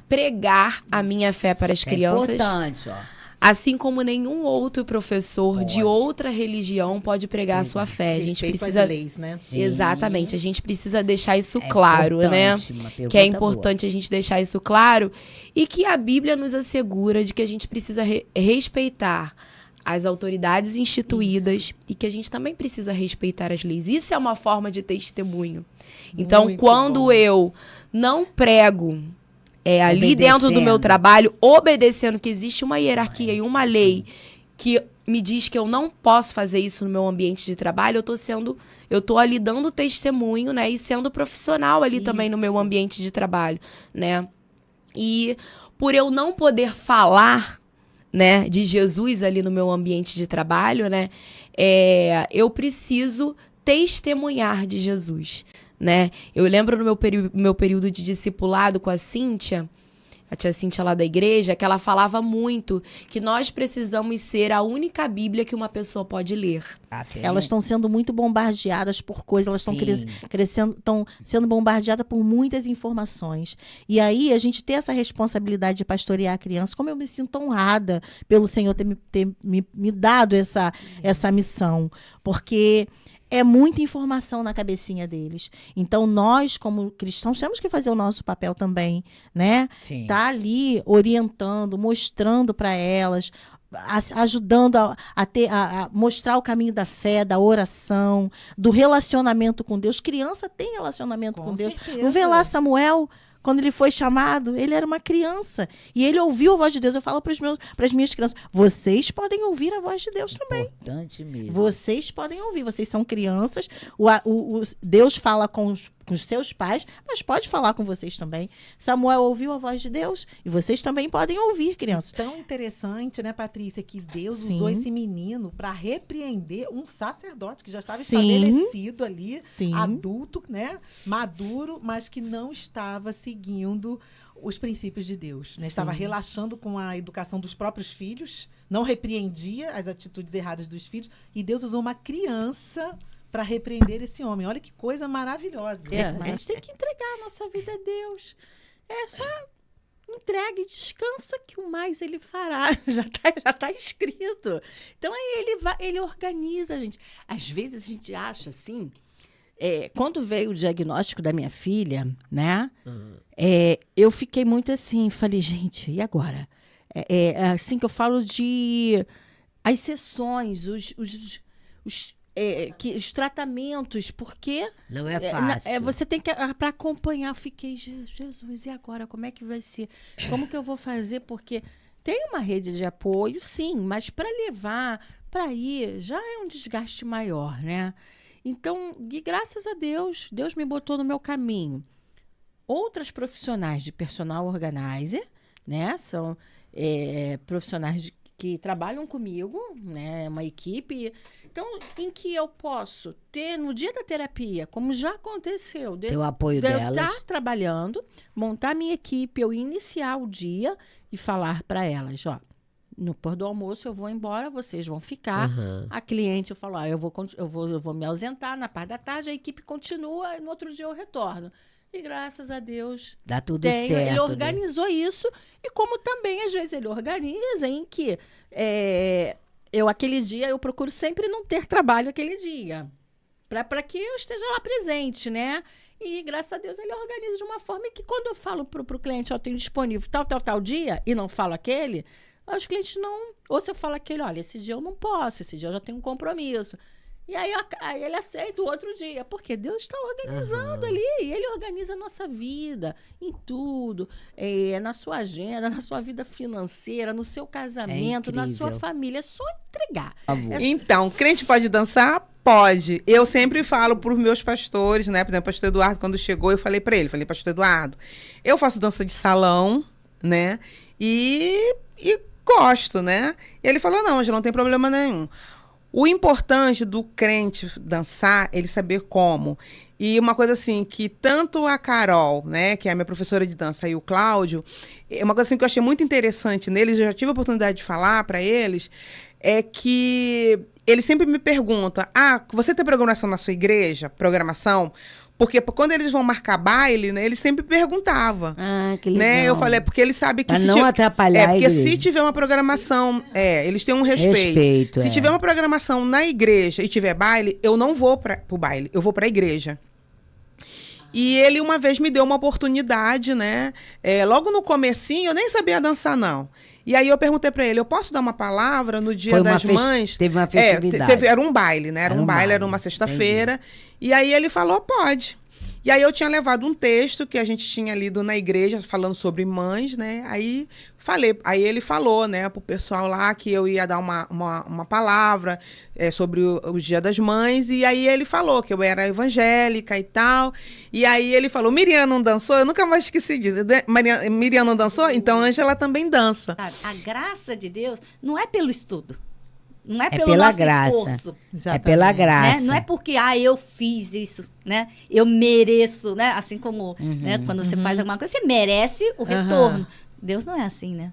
pregar a minha fé para as crianças. É importante, ó. Assim como nenhum outro professor de outra religião pode pregar a sua fé. A gente Respeito precisa às leis, né? Exatamente, a gente precisa deixar isso claro, né? Uma pergunta Que é importante a gente deixar isso claro e que a Bíblia nos assegura de que a gente precisa respeitar as autoridades instituídas e que a gente também precisa respeitar as leis. Isso é uma forma de testemunho. Então, Muito quando bom. eu não prego ali dentro do meu trabalho, obedecendo que existe uma hierarquia e uma lei que me diz que eu não posso fazer isso no meu ambiente de trabalho, eu tô ali dando testemunho, né? E sendo profissional ali também no meu ambiente de trabalho, né? E por eu não poder falar, né, de Jesus ali no meu ambiente de trabalho, né? Eu preciso testemunhar de Jesus, né? Eu lembro no meu período de discipulado com a Cíntia, a tia Cíntia lá da igreja, que ela falava muito que nós precisamos ser a única Bíblia que uma pessoa pode ler. Elas estão sendo muito bombardeadas por coisas, elas estão crescendo, estão sendo bombardeadas por muitas informações. E aí, a gente ter essa responsabilidade de pastorear a criança, como eu me sinto honrada pelo Senhor ter me dado essa missão. Porque é muita informação na cabecinha deles. Então, nós, como cristãos, temos que fazer o nosso papel também, né? Sim. Tá ali orientando, mostrando para elas, ajudando a mostrar o caminho da fé, da oração, do relacionamento com Deus. Criança tem relacionamento com Deus. certeza. Não vê lá Samuel, quando ele foi chamado, ele era uma criança. E ele ouviu a voz de Deus. Eu falo para as minhas crianças, vocês podem ouvir a voz de Deus também. Importante mesmo. Vocês podem ouvir, vocês são crianças. Deus fala com os seus pais, mas pode falar com vocês também. Samuel ouviu a voz de Deus e vocês também podem ouvir, crianças. Tão interessante, né, Patrícia, que Deus Sim. usou esse menino para repreender um sacerdote que já estava Sim. estabelecido ali, Sim. adulto, né, maduro, mas que não estava seguindo os princípios de Deus, né? Estava relaxando com a educação dos próprios filhos, não repreendia as atitudes erradas dos filhos, e Deus usou uma criança para repreender esse homem. Olha que coisa maravilhosa. A gente tem que entregar a nossa vida a Deus. É só entrega e descansa que o mais ele fará. Já tá escrito. Então aí ele organiza a gente. Às vezes a gente acha assim, quando veio o diagnóstico da minha filha, né? Eu fiquei muito assim, falei, gente, e agora? Assim que eu falo de as sessões, os tratamentos, porque não é fácil. Você tem que para acompanhar. Eu fiquei, Jesus, e agora? Como é que vai ser? Como que eu vou fazer? Porque tem uma rede de apoio, sim, mas para levar, para ir, já é um desgaste maior, né? Então, e graças a Deus, Deus me botou no meu caminho. Outras profissionais de personal organizer, né? São profissionais que trabalham comigo, né? Uma equipe. Então, em que eu posso ter, no dia da terapia, como já aconteceu, ter o apoio de eu delas. estar trabalhando, montar minha equipe, eu iniciar o dia e falar para elas, ó, no pôr do almoço eu vou embora, vocês vão ficar. Uhum. A cliente, eu falo, eu vou me ausentar na parte da tarde, a equipe continua, e no outro dia eu retorno. E graças a Deus... Dá tudo certo. Ele organizou isso, e como também, às vezes, ele organiza em que aquele dia, eu procuro sempre não ter trabalho aquele dia, para que eu esteja lá presente, né? E, graças a Deus, ele organiza de uma forma que quando eu falo pro cliente, eu tenho disponível tal dia, e não falo aquele, os clientes não... Ou se eu falo aquele, olha, esse dia eu não posso, esse dia eu já tenho um compromisso. E aí ele aceita o outro dia, porque Deus está organizando ali, e Ele organiza a nossa vida, em tudo, na sua agenda, na sua vida financeira, no seu casamento, na sua família, é só entregar. Então, crente pode dançar? Pode. Eu sempre falo para os meus pastores, né? Por exemplo, o pastor Eduardo, quando chegou, eu falei para ele, pastor Eduardo, eu faço dança de salão, né? E gosto, né? E ele falou, não, já não tem problema nenhum. O importante do crente dançar, ele saber como. E uma coisa assim, que tanto a Carol, né, que é a minha professora de dança, e o Cláudio, uma coisa assim que eu achei muito interessante neles, eu já tive a oportunidade de falar para eles, é que eles sempre me perguntam, você tem programação na sua igreja? Programação? Porque quando eles vão marcar baile, né, eles sempre perguntavam. Que legal. Né? Eu falei, porque eles sabem que... Pra não atrapalhar porque a igreja. se tiver uma programação... eles têm um respeito. Se tiver uma programação na igreja e tiver baile, eu não vou pro baile, eu vou pra igreja. E ele uma vez me deu uma oportunidade, né? Logo no comecinho, eu nem sabia dançar, não. E aí eu perguntei pra ele, eu posso dar uma palavra no Dia das Mães? Teve uma festividade. Era um baile, né? Era um baile, era uma sexta-feira. E aí ele falou, pode. E aí eu tinha levado um texto que a gente tinha lido na igreja, falando sobre mães, né? Aí ele falou, né, pro pessoal lá que eu ia dar uma palavra sobre o Dia das Mães. E aí ele falou que eu era evangélica e tal. E aí ele falou, Miriam não dançou? Eu nunca mais esqueci disso. Miriam não dançou? Então Ângela também dança. A graça de Deus não é pelo estudo. Não é pelo pela nosso graça. esforço. É pela graça. Né? Não é porque, eu fiz isso, né? Eu mereço, né? Assim como né? Quando você faz alguma coisa, você merece o retorno. Deus não é assim, né?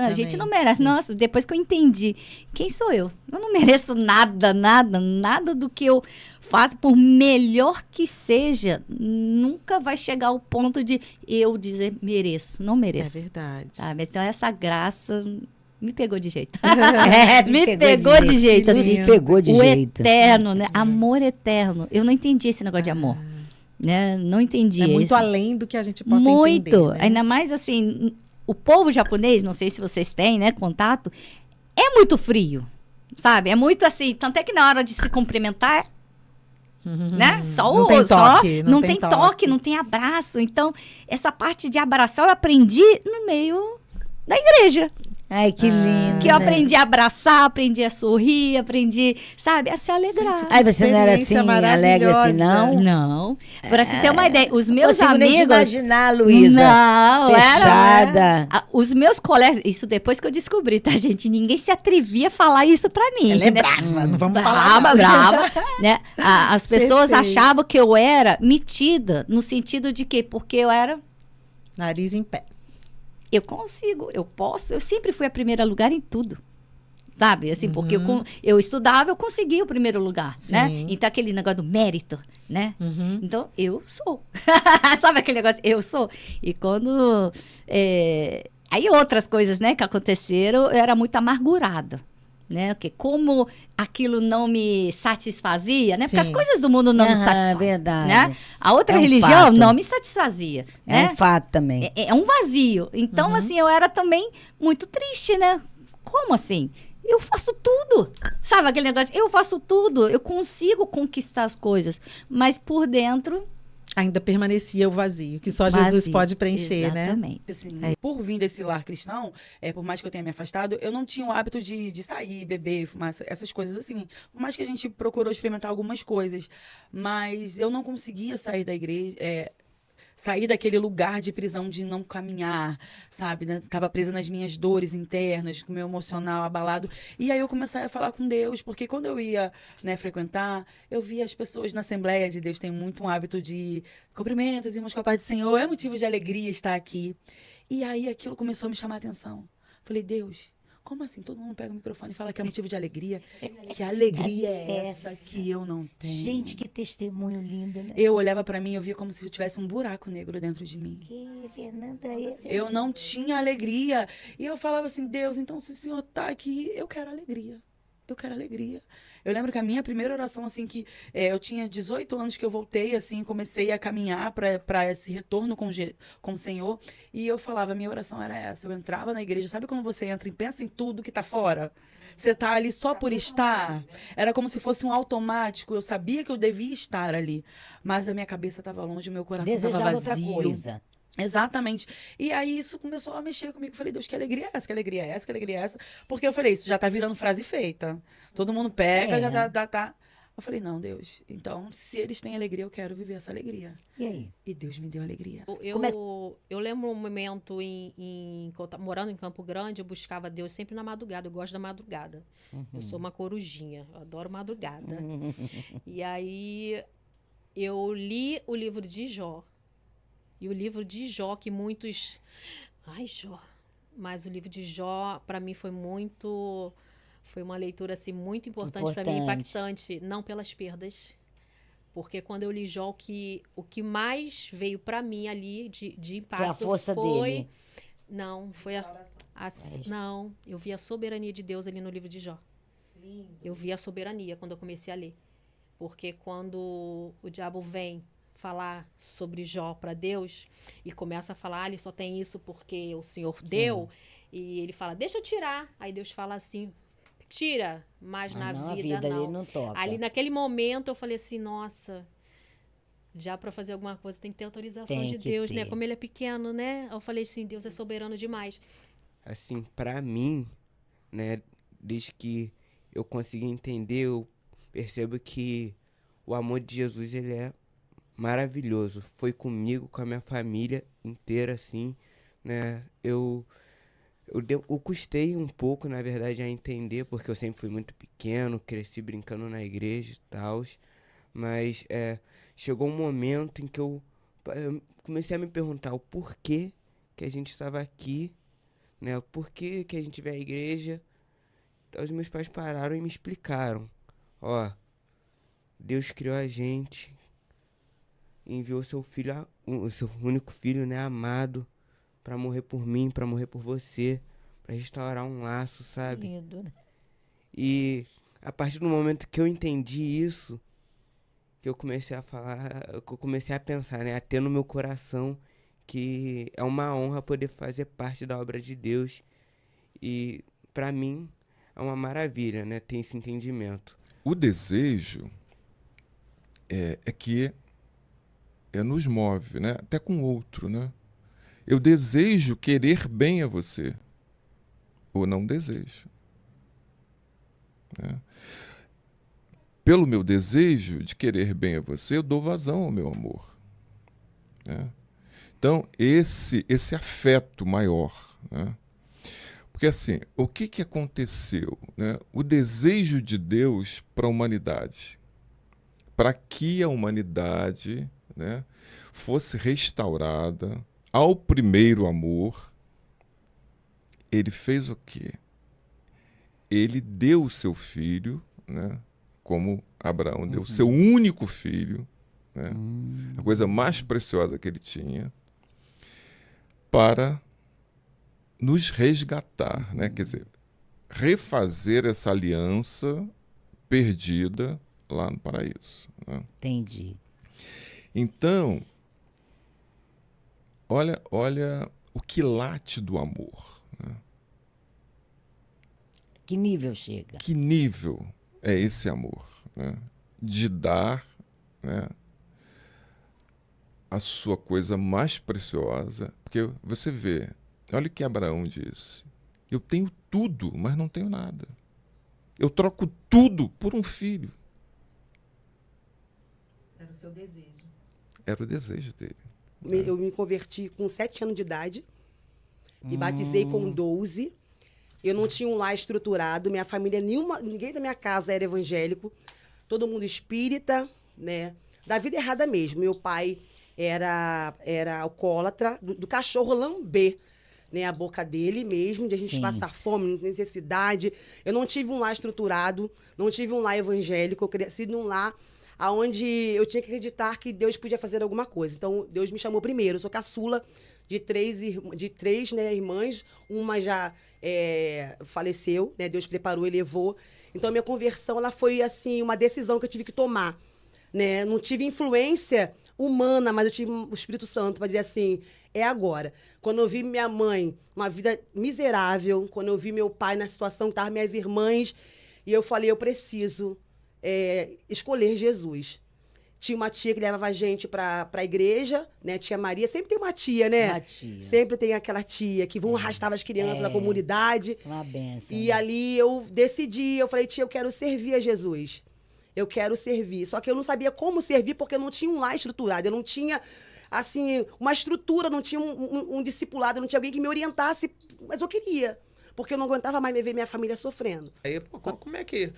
A gente não merece. Nossa, depois que eu entendi, quem sou eu? Eu não mereço nada do que eu faço, por melhor que seja, nunca vai chegar ao ponto de eu dizer mereço. Não mereço. É verdade. Sabe? Então, essa graça... me pegou de jeito. Me pegou de jeito. Assim, Me pegou de jeito. O eterno, né? Amor eterno. Eu não entendi esse negócio de amor. Né? Não entendi. É muito além do que a gente possa entender. Muito. Né? Ainda mais assim, o povo japonês, não sei se vocês têm, né, contato, é muito frio. Sabe? É muito assim, tanto é que na hora de se cumprimentar, né? Não tem toque. Não tem toque, não tem abraço. Então, essa parte de abraçar eu aprendi no meio da igreja. Ai, que lindo. Que eu aprendi a abraçar, aprendi a sorrir, aprendi, sabe, a se alegrar. Ai, você não era assim, alegre assim, não? Não. Pra você ter uma ideia, os meus amigos... Eu consigo nem imaginar, Luísa. Não, fechada. Os meus colegas... Isso depois que eu descobri, tá, gente? Ninguém se atrevia a falar isso pra mim. Ela é brava, não vamos falar. Brava. Né? As pessoas achavam que eu era metida, no sentido de que, porque eu era... nariz em pé. Eu consigo, eu posso, eu sempre fui a primeira lugar em tudo, sabe? Assim, porque eu estudava, eu conseguia o primeiro lugar, né? Então, aquele negócio do mérito, né? Então, eu sou. Sabe aquele negócio? Eu sou. E quando... Aí, outras coisas, né, que aconteceram, eu era muito amargurada. Né? Porque como aquilo não me satisfazia, né? Porque as coisas do mundo não me satisfazem. Verdade. Né? A outra religião não me satisfazia. É né? um fato também. É um vazio. Então, assim, eu era também muito triste, né? Como assim? Eu faço tudo. Sabe aquele negócio? Eu faço tudo. Eu consigo conquistar as coisas. Mas por dentro... ainda permanecia o vazio, que só Jesus pode preencher, exatamente. Né? Assim, por vir desse lar cristão, por mais que eu tenha me afastado, eu não tinha o hábito de sair, beber, fumar, essas coisas assim. Por mais que a gente procurou experimentar algumas coisas, mas eu não conseguia sair da igreja, sair daquele lugar de prisão de não caminhar, sabe? Né? Tava presa nas minhas dores internas, com o meu emocional abalado. E aí eu comecei a falar com Deus, porque quando eu ia, né, frequentar, eu via as pessoas na Assembleia de Deus, tem muito um hábito de cumprimentos, irmãos com a paz do Senhor, é motivo de alegria estar aqui. E aí aquilo começou a me chamar a atenção. Falei, Deus, Como assim? Todo mundo pega o microfone e fala que é motivo de alegria. Que alegria é essa que eu não tenho? Gente, que testemunho lindo, né? Eu olhava pra mim e eu via como se eu tivesse um buraco negro dentro de mim. Fernanda, Eu não tinha alegria. E eu falava assim, Deus, então se o Senhor tá aqui, eu quero alegria. Eu quero alegria. Eu lembro que a minha primeira oração, assim, que eu tinha 18 anos que eu voltei, assim, comecei a caminhar para esse retorno com o Senhor. E eu falava, minha oração era essa. Eu entrava na igreja, sabe quando você entra e pensa em tudo que tá fora? Você tá ali só por estar. Era como se fosse um automático. Eu sabia que eu devia estar ali. Mas a minha cabeça estava longe, o meu coração estava vazio. Outra coisa. Exatamente. E aí isso começou a mexer comigo. Falei, Deus, que alegria é essa? Que alegria é essa? Que alegria é essa? Porque eu falei, isso já tá virando frase feita. Todo mundo pega, já tá. Eu falei, não, Deus. Então, se eles têm alegria, eu quero viver essa alegria. E aí? E Deus me deu alegria. Eu lembro um momento quando eu morando em Campo Grande, eu buscava Deus sempre na madrugada. Eu gosto da madrugada. Eu sou uma corujinha. Eu adoro madrugada. E aí, eu li o livro de Jó. E o livro de Jó, que muitos... Ai, Jó. Mas o livro de Jó, para mim, foi uma leitura, assim, muito importante para mim, impactante. Não pelas perdas. Porque quando eu li Jó, o que mais veio para mim ali de impacto foi a força dele. Não, foi não, eu vi a soberania de Deus ali no livro de Jó. Lindo. Eu vi a soberania quando eu comecei a ler. Porque quando o diabo vem falar sobre Jó para Deus e começa a falar, ele só tem isso porque o Senhor deu, e ele fala, deixa eu tirar. Aí Deus fala assim, tira, mas na vida não. Ele não toca. Ali naquele momento eu falei assim, nossa, já para fazer alguma coisa tem que ter autorização de Deus, né? Como ele é pequeno, né? Eu falei assim, Deus é soberano demais. Assim, para mim, né, desde que eu consegui entender, eu percebo que o amor de Jesus, ele é maravilhoso. Foi comigo, com a minha família inteira, assim, né? Eu custei um pouco, na verdade, a entender, porque eu sempre fui muito pequeno, cresci brincando na igreja e tal, mas chegou um momento em que eu comecei a me perguntar o porquê que a gente estava aqui, né? O porquê que a gente veio à igreja. Então, os meus pais pararam e me explicaram. Ó, Deus criou a gente, enviou seu filho, o seu único filho, né, amado, para morrer por mim, para morrer por você, para restaurar um laço, sabe? Lindo, né? E a partir do momento que eu entendi isso, que eu comecei a falar, que eu comecei a pensar, né, a ter no meu coração que é uma honra poder fazer parte da obra de Deus. E para mim é uma maravilha, né, ter esse entendimento. O desejo é que nos move, né? Até com o outro, né? Eu desejo querer bem a você, ou não desejo. Né? Pelo meu desejo de querer bem a você, eu dou vazão ao meu amor. Né? Então, esse afeto maior, né? Porque assim, o que aconteceu? Né? O desejo de Deus para a humanidade, para que a humanidade, né, fosse restaurada ao primeiro amor, ele fez o quê? Ele deu o seu filho, né, como Abraão deu o seu único filho, né, a coisa mais preciosa que ele tinha, para nos resgatar, né, quer dizer, refazer essa aliança perdida lá no paraíso. Né? Entendi. Então, olha o quilate do amor. Né? Que nível chega? Que nível é esse amor? Né? De dar, né, a sua coisa mais preciosa. Porque você vê, olha o que Abraão disse. Eu tenho tudo, mas não tenho nada. Eu troco tudo por um filho. Era o seu desejo. Era o desejo dele. Eu me converti com 7 anos de idade. Me batizei com 12. Eu não tinha um lar estruturado. Minha família, ninguém da minha casa era evangélico. Todo mundo espírita, né? Da vida errada mesmo. Meu pai era alcoólatra, do cachorro lamber. né, a boca dele mesmo, de a gente passar fome, necessidade. Eu não tive um lar estruturado, não tive um lar evangélico, eu cresci num lar onde eu tinha que acreditar que Deus podia fazer alguma coisa. Então, Deus me chamou primeiro. Eu sou caçula de três, né, irmãs. Uma já faleceu, né? Deus preparou e levou. Então, a minha conversão ela foi assim, uma decisão que eu tive que tomar. Né? Não tive influência humana, mas eu tive o Espírito Santo para dizer assim, é agora. Quando eu vi minha mãe, uma vida miserável, quando eu vi meu pai na situação que estavam minhas irmãs, e eu falei, eu preciso escolher Jesus. Tinha uma tia que levava a gente para a igreja, né? Tia Maria, sempre tem uma tia, né? Uma tia. Sempre tem aquela tia que arrastava as crianças da comunidade. Uma benção. E ali eu decidi, eu falei, tia, eu quero servir a Jesus. Eu quero servir. Só que eu não sabia como servir porque eu não tinha um lar estruturado. Eu não tinha, assim, uma estrutura, não tinha um discipulado, não tinha alguém que me orientasse. Mas eu queria. Porque eu não aguentava mais ver minha família sofrendo. Aí, pô, como é que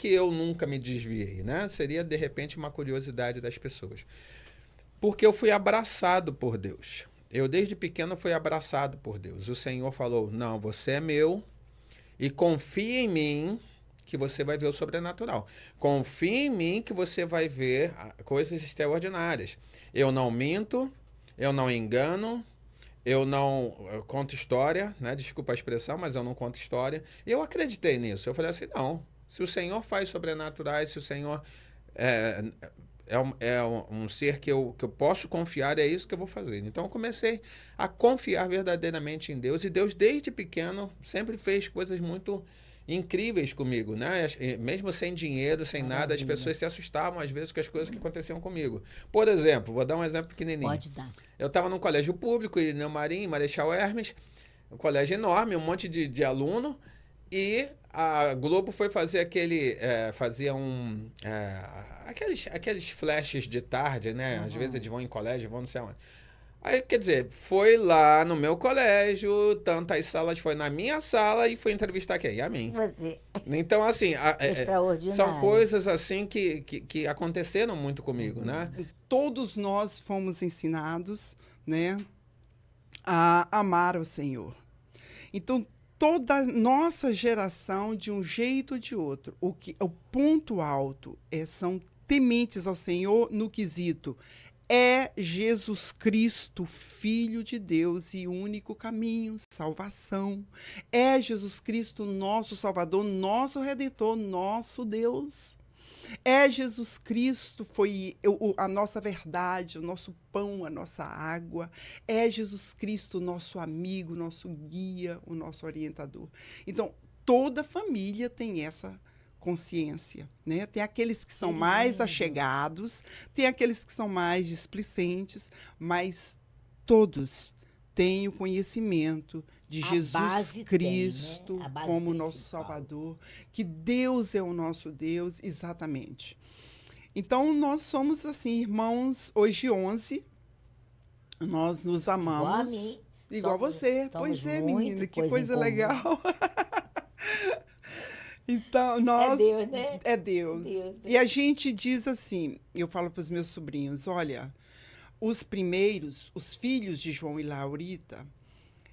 eu nunca me desviei, né? Seria, de repente, uma curiosidade das pessoas. Porque eu fui abraçado por Deus. Eu, desde pequeno, fui abraçado por Deus. O Senhor falou, não, você é meu e confia em mim que você vai ver o sobrenatural. Confia em mim que você vai ver coisas extraordinárias. Eu não minto, eu não engano, eu conto história, né? Desculpa a expressão, mas eu não conto história. E eu acreditei nisso. Eu falei assim, não, se o Senhor faz sobrenaturais, se o Senhor é um ser que eu posso confiar, é isso que eu vou fazer. Então eu comecei a confiar verdadeiramente em Deus. E Deus, desde pequeno, sempre fez coisas muito incríveis comigo, né? Mesmo sem dinheiro, sem nada, as pessoas se assustavam às vezes com as coisas que aconteciam comigo. Por exemplo, vou dar um exemplo pequenininho. Pode dar. Eu estava num colégio público, Irineu Marim, Marechal Hermes, um colégio enorme, um monte de aluno, e a Globo foi fazer aqueles flashes de tarde, né? Às vezes eles vão em colégio, vão não sei onde. Aí, quer dizer, foi lá no meu colégio, tantas salas, foi na minha sala e foi entrevistar quem? A mim. Você. Então, assim, Extraordinário. são coisas assim que aconteceram muito comigo, né? Todos nós fomos ensinados, né, a amar o Senhor. Então, toda nossa geração, de um jeito ou de outro, o ponto alto são tementes ao Senhor no quesito é Jesus Cristo, Filho de Deus e único caminho, salvação. É Jesus Cristo, nosso Salvador, nosso Redentor, nosso Deus. É Jesus Cristo, foi a nossa verdade, o nosso pão, a nossa água. É Jesus Cristo, nosso amigo, nosso guia, o nosso orientador. Então, toda família tem essa consciência, né? Tem aqueles que são mais achegados, tem aqueles que são mais displicentes, mas todos têm o conhecimento de Jesus Cristo como nosso Salvador, que Deus é o nosso Deus, exatamente. Então, nós somos, assim, irmãos, hoje 11, nós nos amamos. Igual a você. Pois é, menina, que coisa legal. Então, nós... É Deus, né? É Deus. E a gente diz assim, eu falo para os meus sobrinhos, olha, os filhos de João e Laurita,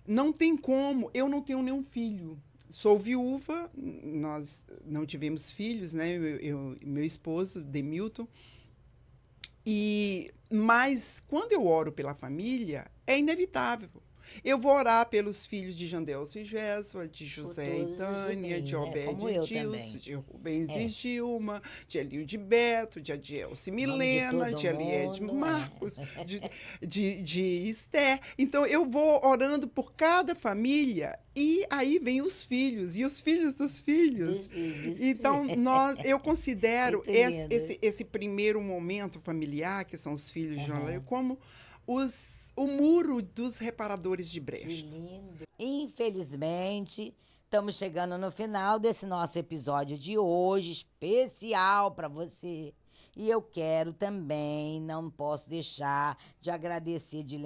não tem como, eu não tenho nenhum filho. Sou viúva, nós não tivemos filhos, né? Meu esposo, Demilton. Mas, quando eu oro pela família, é inevitável. Eu vou orar pelos filhos de Jandelso e Jéssica, de José e Tânia, de Obed e Dilson, de Rubens e Gilma, de Elio de Beto, de Adielce e Milena, de Eliede Marcos, de Esther. Então, eu vou orando por cada família e aí vem os filhos e os filhos dos filhos. Então, eu considero esse primeiro momento familiar, que são os filhos de João Leio, como o muro dos reparadores de brecha. Que lindo. Infelizmente, estamos chegando no final desse nosso episódio de hoje, especial para você. E eu quero também, não posso deixar de agradecer, de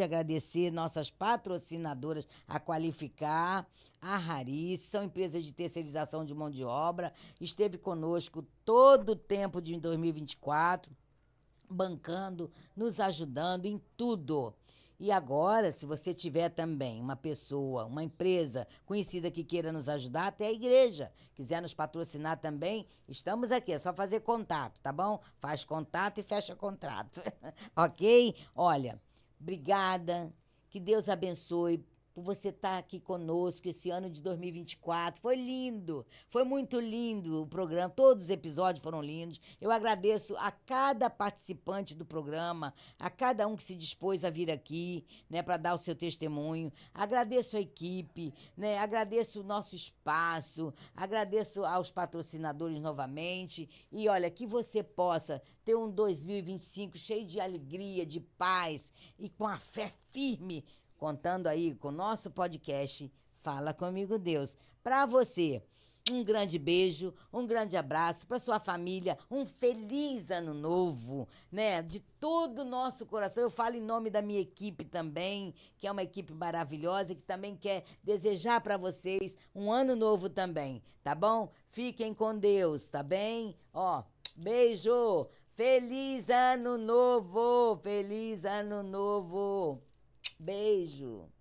agradecer nossas patrocinadoras, a Qualificar, a Rarice, são empresas de terceirização de mão de obra, esteve conosco todo o tempo de 2024, bancando, nos ajudando em tudo. E agora, se você tiver também uma pessoa, uma empresa conhecida que queira nos ajudar, até a igreja, quiser nos patrocinar também, estamos aqui, é só fazer contato, tá bom? Faz contato e fecha contrato, ok? Olha, obrigada, que Deus abençoe por você estar aqui conosco esse ano de 2024. Foi lindo, foi muito lindo o programa, todos os episódios foram lindos. Eu agradeço a cada participante do programa, a cada um que se dispôs a vir aqui, né, para dar o seu testemunho. Agradeço a equipe, né, agradeço o nosso espaço, agradeço aos patrocinadores novamente. E olha, que você possa ter um 2025 cheio de alegria, de paz e com a fé firme, contando aí com o nosso podcast Fala Comigo Deus. Para você, um grande beijo, um grande abraço para sua família, um feliz ano novo, né? De todo o nosso coração. Eu falo em nome da minha equipe também, que é uma equipe maravilhosa, que também quer desejar para vocês um ano novo também, tá bom? Fiquem com Deus, tá bem? Ó, beijo! Feliz ano novo! Feliz ano novo! Beijo!